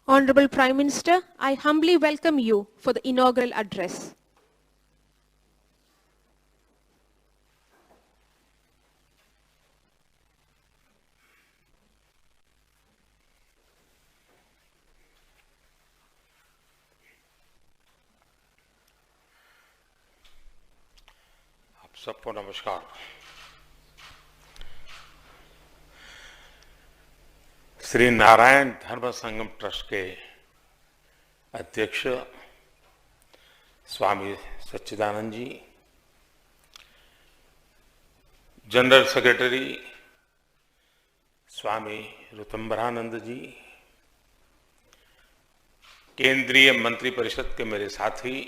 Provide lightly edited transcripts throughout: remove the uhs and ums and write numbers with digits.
Honorable Prime Minister, I humbly welcome you for the inaugural address. आप सबको नमस्कार। श्री नारायण धर्म संगम ट्रस्ट के अध्यक्ष स्वामी सच्चिदानंद जी, जनरल सेक्रेटरी स्वामी ऋतंबरानंद जी, केंद्रीय मंत्रिपरिषद के मेरे साथी,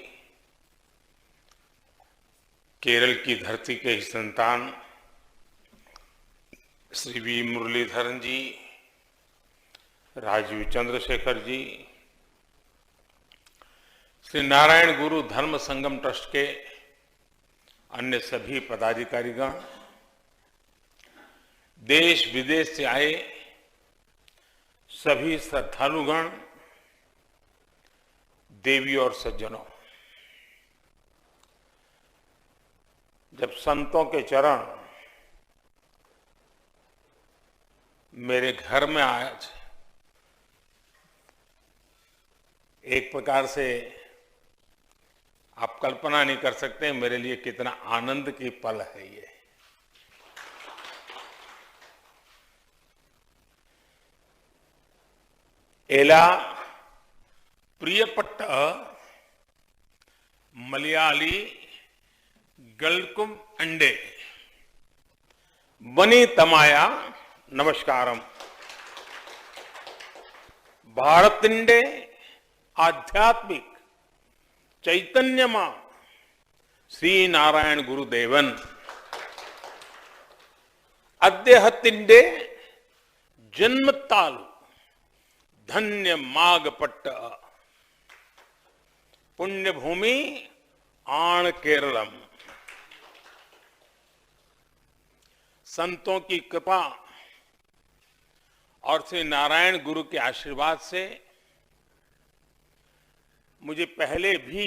केरल की धरती के ही संतान श्री वी मुरलीधरन जी, राजीव चंद्रशेखर जी, श्री नारायण गुरु धर्म संगम ट्रस्ट के अन्य सभी पदाधिकारीगण, देश विदेश से आए सभी श्रद्धालुगण, देवी और सज्जनों, जब संतों के चरण मेरे घर में आज एक प्रकार से आप कल्पना नहीं कर सकते मेरे लिए कितना आनंद की पल है ये। एला प्रियपट्ट मलयाली गलकुम अंडे बनी तमाया नमस्कारम भारतिंडे आध्यात्मिक चैतन्यमा श्री नारायण गुरुदेवन अद्यहतिंडे जन्मतालु धन्य मागपट्ट पुण्यभूमि आण केरलम। संतों की कृपा और श्री नारायण गुरु के आशीर्वाद से मुझे पहले भी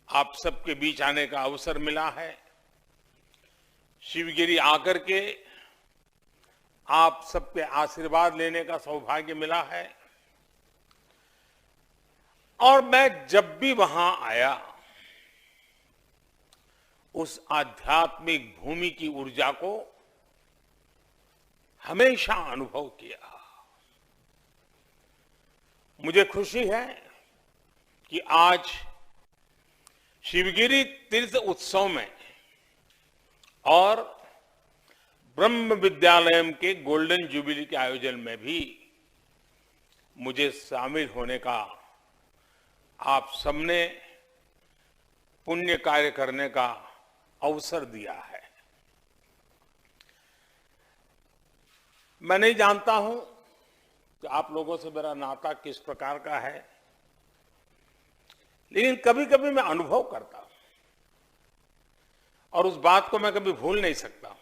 आप सबके बीच आने का अवसर मिला है। शिवगिरी आकर के आप सबके आशीर्वाद लेने का सौभाग्य मिला है और मैं जब भी वहां आया उस आध्यात्मिक भूमि की ऊर्जा को हमेशा अनुभव किया। मुझे खुशी है कि आज शिवगिरी तीर्थ उत्सव में और ब्रह्म विद्यालयम के गोल्डन जुबिली के आयोजन में भी मुझे शामिल होने का, आप सबने पुण्य कार्य करने का अवसर दिया है। मैं नहीं जानता हूं कि आप लोगों से मेरा नाता किस प्रकार का है, लेकिन कभी कभी मैं अनुभव करता हूं और उस बात को मैं कभी भूल नहीं सकता हूं।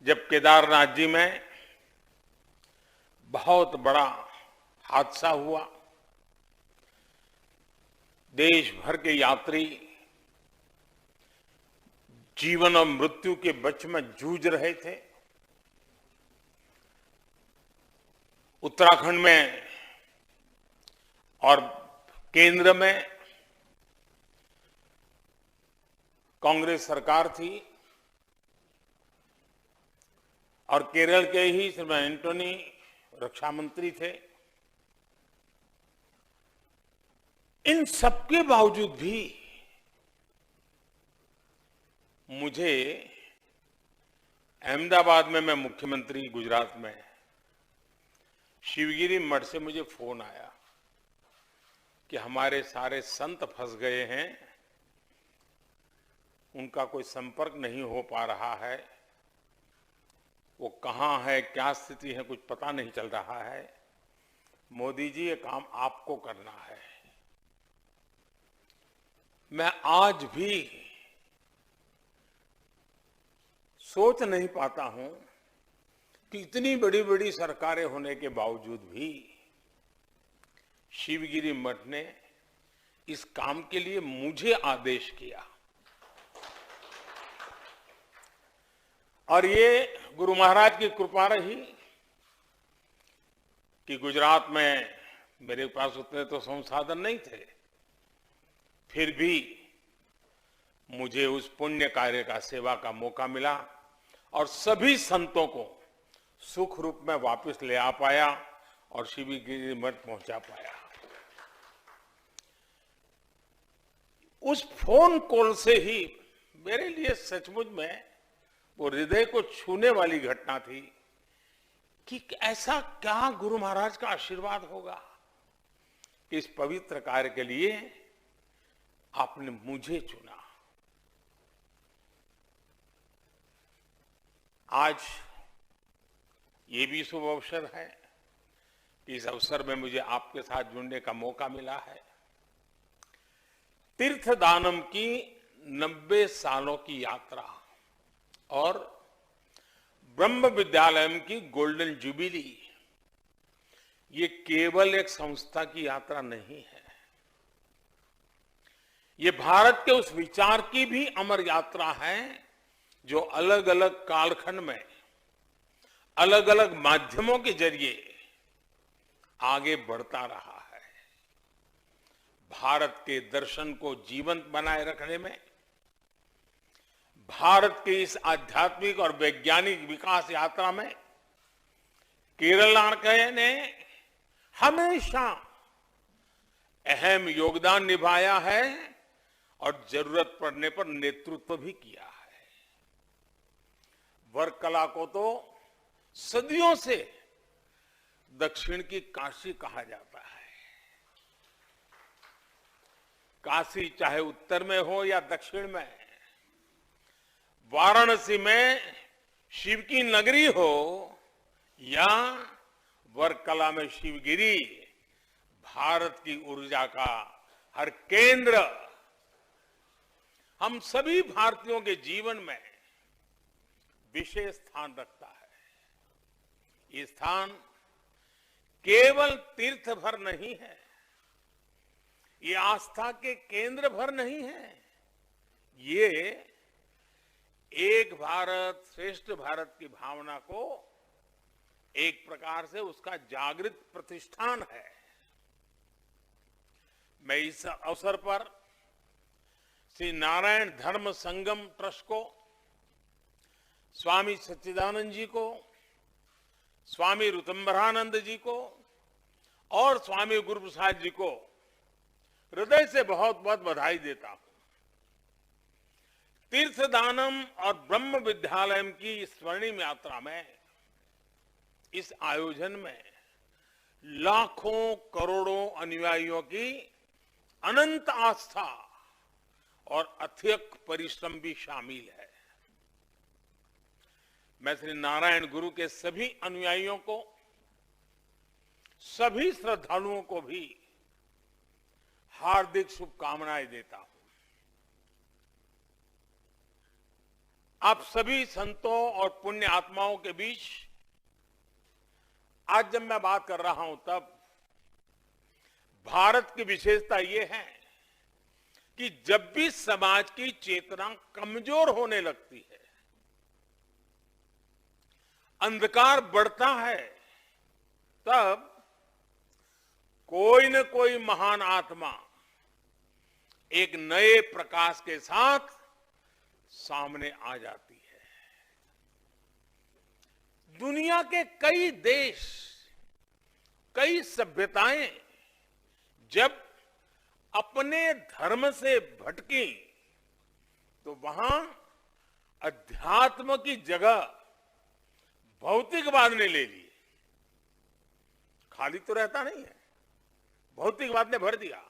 जब केदारनाथ जी में बहुत बड़ा हादसा हुआ, देश भर के यात्री जीवन और मृत्यु के बीच में जूझ रहे थे। उत्तराखंड में और केंद्र में कांग्रेस सरकार थी और केरल के ही श्रीमान एंटोनी रक्षा मंत्री थे। इन सबके बावजूद भी मुझे अहमदाबाद में, मैं मुख्यमंत्री गुजरात में, शिवगिरी मठ से मुझे फोन आया कि हमारे सारे संत फंस गए हैं, उनका कोई संपर्क नहीं हो पा रहा है, वो कहाँ है, क्या स्थिति है, कुछ पता नहीं चल रहा है। मोदी जी, ये काम आपको करना है। मैं आज भी सोच नहीं पाता हूं कि इतनी बड़ी बड़ी सरकारें होने के बावजूद भी शिवगिरी मठ ने इस काम के लिए मुझे आदेश किया और ये गुरु महाराज की कृपा रही कि गुजरात में मेरे पास उतने तो संसाधन नहीं थे, फिर भी मुझे उस पुण्य कार्य का सेवा का मौका मिला और सभी संतों को सुख रूप में वापस ले आ पाया और शिवगिरी मठ पहुंचा पाया। उस फोन कॉल से ही मेरे लिए सचमुच में वो हृदय को छूने वाली घटना थी कि ऐसा क्या गुरु महाराज का आशीर्वाद होगा कि इस पवित्र कार्य के लिए आपने मुझे चुना। आज ये भी शुभ अवसर है कि इस अवसर में मुझे आपके साथ जुड़ने का मौका मिला है। तीर्थदानम की 90 सालों की यात्रा और ब्रह्म विद्यालयम की गोल्डन जुबिली, ये केवल एक संस्था की यात्रा नहीं है, ये भारत के उस विचार की भी अमर यात्रा है जो अलग अलग कालखंड में अलग अलग माध्यमों के जरिए आगे बढ़ता रहा है। भारत के दर्शन को जीवंत बनाए रखने में, भारत के इस आध्यात्मिक और वैज्ञानिक विकास यात्रा में केरल ने हमेशा अहम योगदान निभाया है और जरूरत पड़ने पर नेतृत्व भी किया है। वर्कला को तो सदियों से दक्षिण की काशी कहा जाता है। काशी चाहे उत्तर में हो या दक्षिण में, वाराणसी में शिव की नगरी हो या वर्कला में शिवगिरी, भारत की ऊर्जा का हर केंद्र हम सभी भारतीयों के जीवन में विशेष स्थान रखता है। ये स्थान केवल तीर्थ भर नहीं है, ये आस्था के केंद्र भर नहीं है, ये एक भारत श्रेष्ठ भारत की भावना को एक प्रकार से उसका जागृत प्रतिष्ठान है। मैं इस अवसर पर श्री नारायण धर्म संगम ट्रस्ट को, स्वामी सच्चिदानंद जी को, स्वामी ऋतंबरानंद जी को और स्वामी गुरु प्रसाद जी को हृदय से बहुत बहुत बधाई देता हूं। तीर्थदानम और ब्रह्म विद्यालयम की स्वर्णिम यात्रा में, इस आयोजन में लाखों करोड़ों अनुयायियों की अनंत आस्था और अथक परिश्रम भी शामिल है। मैं श्री नारायण गुरु के सभी अनुयायियों को, सभी श्रद्धालुओं को भी हार्दिक शुभकामनाएं देता हूं। आप सभी संतों और पुण्य आत्माओं के बीच आज जब मैं बात कर रहा हूं, तब भारत की विशेषता यह है कि जब भी समाज की चेतना कमजोर होने लगती है, अंधकार बढ़ता है, तब कोई न कोई महान आत्मा एक नए प्रकाश के साथ सामने आ जाती है। दुनिया के कई देश, कई सभ्यताएं जब अपने धर्म से भटकी तो वहां अध्यात्म की जगह भौतिकवाद ने ले ली। खाली तो रहता नहीं है, भौतिकवाद ने भर दिया।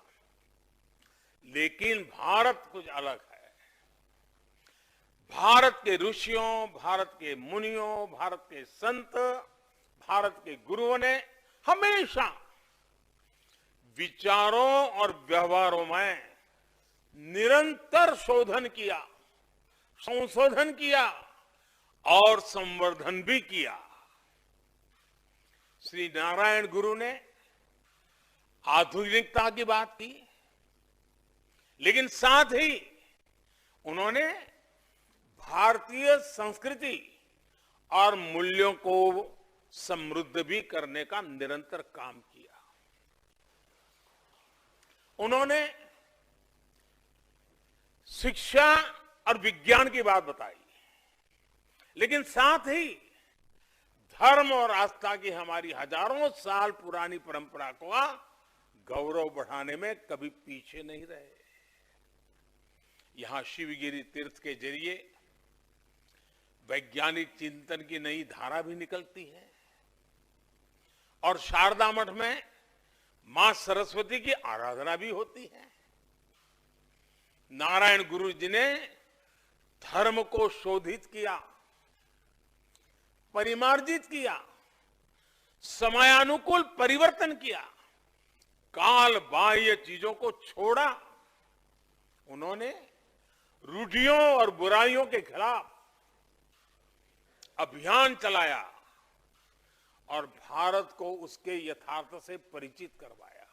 लेकिन भारत कुछ अलग है। भारत के ऋषियों, भारत के मुनियों, भारत के संत, भारत के गुरुओं ने हमेशा विचारों और व्यवहारों में निरंतर शोधन किया, संशोधन किया और संवर्धन भी किया। श्री नारायण गुरु ने आधुनिकता की बात की, लेकिन साथ ही उन्होंने भारतीय संस्कृति और मूल्यों को समृद्ध भी करने का निरंतर काम किया। उन्होंने शिक्षा और विज्ञान की बात बताई, लेकिन साथ ही धर्म और आस्था की हमारी हजारों साल पुरानी परंपरा को गौरव बढ़ाने में कभी पीछे नहीं रहे। यहां शिवगिरी तीर्थ के जरिए वैज्ञानिक चिंतन की नई धारा भी निकलती है और शारदा मठ में मां सरस्वती की आराधना भी होती है। नारायण गुरु जी ने धर्म को शोधित किया, परिमार्जित किया, समयानुकूल परिवर्तन किया, काल बाह्य चीजों को छोड़ा। उन्होंने रूढ़ियों और बुराइयों के खिलाफ अभियान चलाया और भारत को उसके यथार्थ से परिचित करवाया।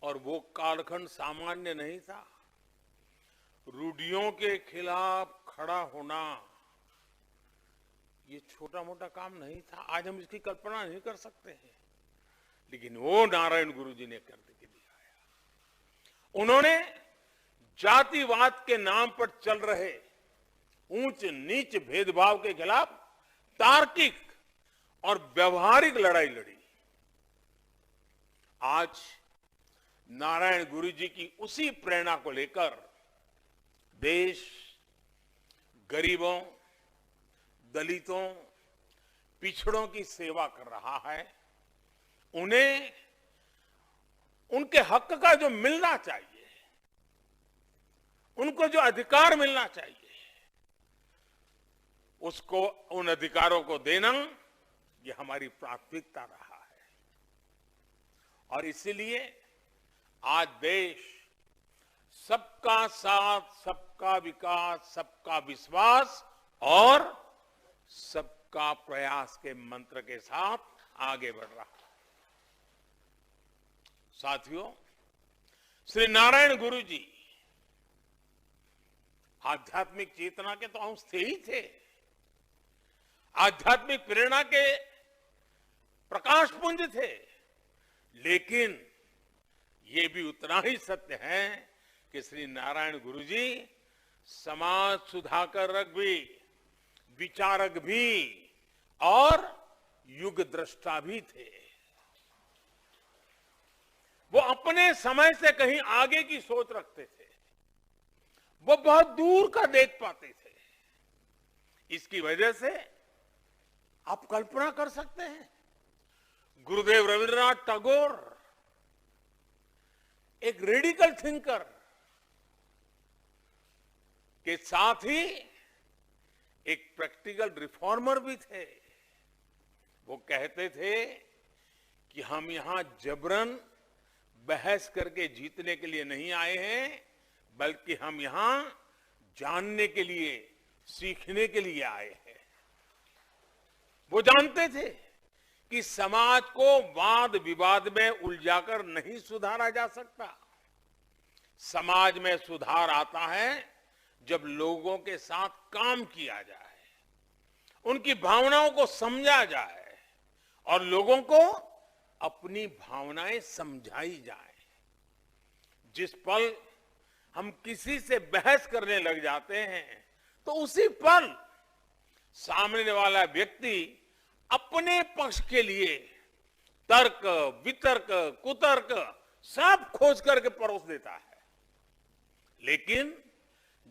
और वो कालखंड सामान्य नहीं था। रूढ़ियों के खिलाफ खड़ा होना ये छोटा मोटा काम नहीं था। आज हम इसकी कल्पना नहीं कर सकते हैं, लेकिन वो नारायण गुरु जी ने करके दिखाया। उन्होंने जातिवाद के नाम पर चल रहे ऊंच नीच भेदभाव के खिलाफ तार्किक और व्यवहारिक लड़ाई लड़ी। आज नारायण गुरु जी की उसी प्रेरणा को लेकर देश गरीबों, दलितों, पिछड़ों की सेवा कर रहा है। उन्हें उनके हक का जो मिलना चाहिए, उनको जो अधिकार मिलना चाहिए, उसको, उन अधिकारों को देना ये हमारी प्राथमिकता रहा है। और इसीलिए आज देश सबका साथ, सबका विकास, सबका विश्वास और सबका प्रयास के मंत्र के साथ आगे बढ़ रहा है। साथियों, श्री नारायण गुरु जी आध्यात्मिक चेतना के तो अंश थे ही थे। आध्यात्मिक प्रेरणा के प्रकाश पुंज थे, लेकिन ये भी उतना ही सत्य है कि श्री नारायण गुरु जी समाज सुधारक भी, विचारक भी और युग दृष्टा भी थे। वो अपने समय से कहीं आगे की सोच रखते थे। वो बहुत दूर का देख पाते थे। इसकी वजह से आप कल्पना कर सकते हैं, गुरुदेव रविंद्रनाथ टैगोर एक रेडिकल थिंकर के साथ ही एक प्रैक्टिकल रिफॉर्मर भी थे। वो कहते थे कि हम यहां जबरन बहस करके जीतने के लिए नहीं आए हैं, बल्कि हम यहां जानने के लिए, सीखने के लिए आए हैं। वो जानते थे कि समाज को वाद विवाद में उलझाकर नहीं सुधारा जा सकता। समाज में सुधार आता है जब लोगों के साथ काम किया जाए, उनकी भावनाओं को समझा जाए और लोगों को अपनी भावनाएं समझाई जाए। जिस पल हम किसी से बहस करने लग जाते हैं, तो उसी पल सामने वाला व्यक्ति अपने पक्ष के लिए तर्क, वितर्क, कुतर्क सब खोज करके परोस देता है। लेकिन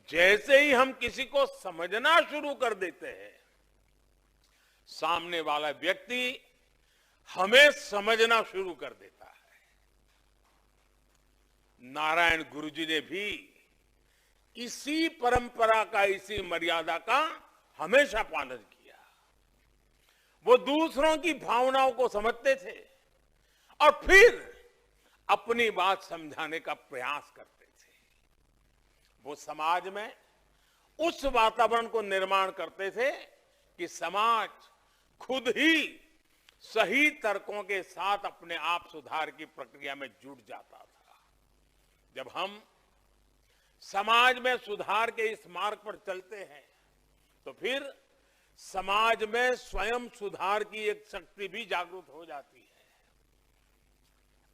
जैसे ही हम किसी को समझना शुरू कर देते हैं, सामने वाला व्यक्ति हमें समझना शुरू कर देता है। नारायण गुरु जी ने भी इसी परंपरा का, इसी मर्यादा का हमेशा पालन किया। वो दूसरों की भावनाओं को समझते थे और फिर अपनी बात समझाने का प्रयास करते थे। वो समाज में उस वातावरण को निर्माण करते थे कि समाज खुद ही सही तर्कों के साथ अपने आप सुधार की प्रक्रिया में जुट जाता था। जब हम समाज में सुधार के इस मार्ग पर चलते हैं तो फिर समाज में स्वयं सुधार की एक शक्ति भी जागृत हो जाती है।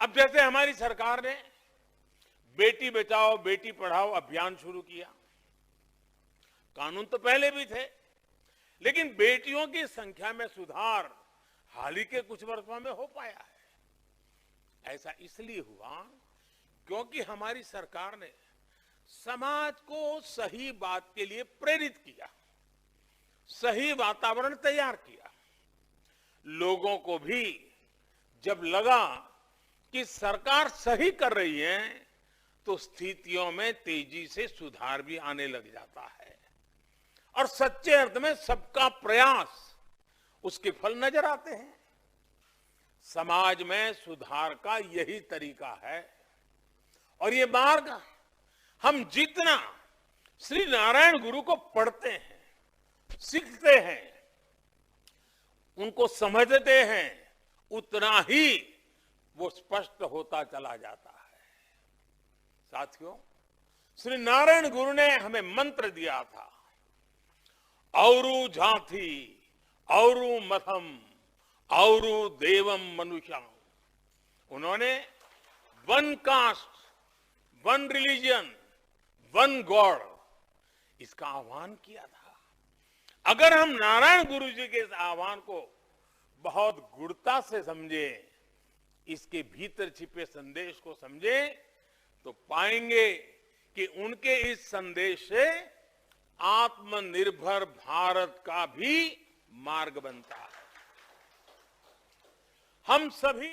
अब जैसे हमारी सरकार ने बेटी बचाओ बेटी पढ़ाओ अभियान शुरू किया। कानून तो पहले भी थे, लेकिन बेटियों की संख्या में सुधार हाल ही के कुछ वर्षों में हो पाया है। ऐसा इसलिए हुआ क्योंकि हमारी सरकार ने समाज को सही बात के लिए प्रेरित किया, सही वातावरण तैयार किया। लोगों को भी जब लगा कि सरकार सही कर रही है तो स्थितियों में तेजी से सुधार भी आने लग जाता है और सच्चे अर्थ में सबका प्रयास उसके फल नजर आते हैं। समाज में सुधार का यही तरीका है और ये मार्ग हम जितना श्री नारायण गुरु को पढ़ते हैं, सीखते हैं, उनको समझते हैं, उतना ही वो स्पष्ट होता चला जाता है। साथियों, श्री नारायण गुरु ने हमें मंत्र दिया था, औरु झांथी औरु मथम औरु देवम मनुष्यम। उन्होंने one cast, one religion, one God, इसका आह्वान किया था। अगर हम नारायण गुरु जी के इस आह्वान को बहुत गूढ़ता से समझे, इसके भीतर छिपे संदेश को समझे, तो पाएंगे कि उनके इस संदेश से आत्मनिर्भर भारत का भी मार्ग बनता है। हम सभी